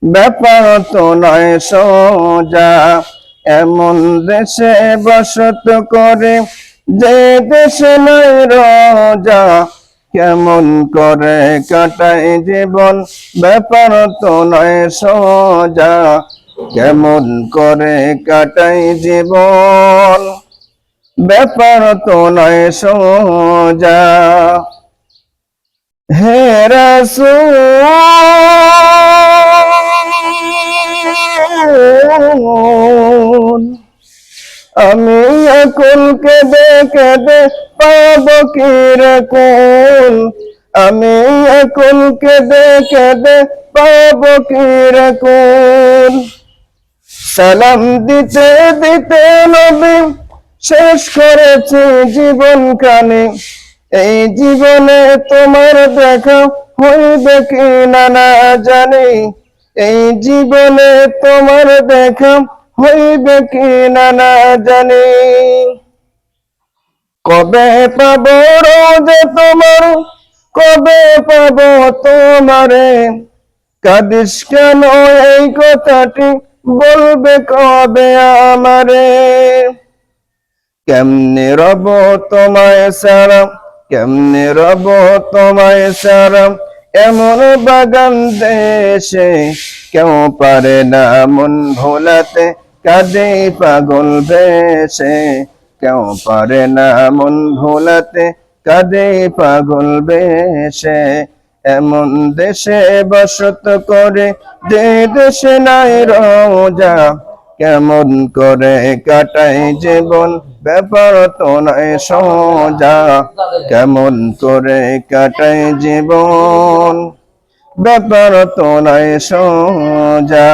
ব্যাপার তো নয় সোজা, এমন দেশে বসত করে যে দেশে নয় রোজা, কেমন করে কাটায় জীবন, ব্যাপার তো নয় সোজা, কেমন করে কাটায় জীবন, ব্যাপার তো নয় সোজা। হে রাসূল, আমি এখন কেঁদে কেঁদে পাবো কি রে কুল, আমি এখন কেঁদে কেঁদে পাবো কি রে কুল। সালাম দিতে দিতে নবী শেষ করেছে জীবন কানে, এই জীবনে তোমার দেখা হইবে কি না না জানি, এই জীবনে তোমার দেখা হইবে কি না না জানি। কবে পাবো রোজে তোমার, কবে পাবো তোমারে, কাঁদিস কেন এই কথাটি বলবে কবে আমারে। কেমনে রব তোমায় ছাড়া, কেমনে রব তোমায় ছাড়া, এমন বাগান দেশে কেউ পারে না মন ভোলাতে, কাঁদে পাগল বেশে কেউ পারে না মন ভোলাতে, কাঁদে পাগল বেশে। এমন দেশে বসত করে যে দেশে নাই রোজা, কেমন করে কাটায় জীবন, ব্যাপার তো নয় সোজা, কেমন করে কাটায় জীবন, ব্যাপার তো নয় সোজা।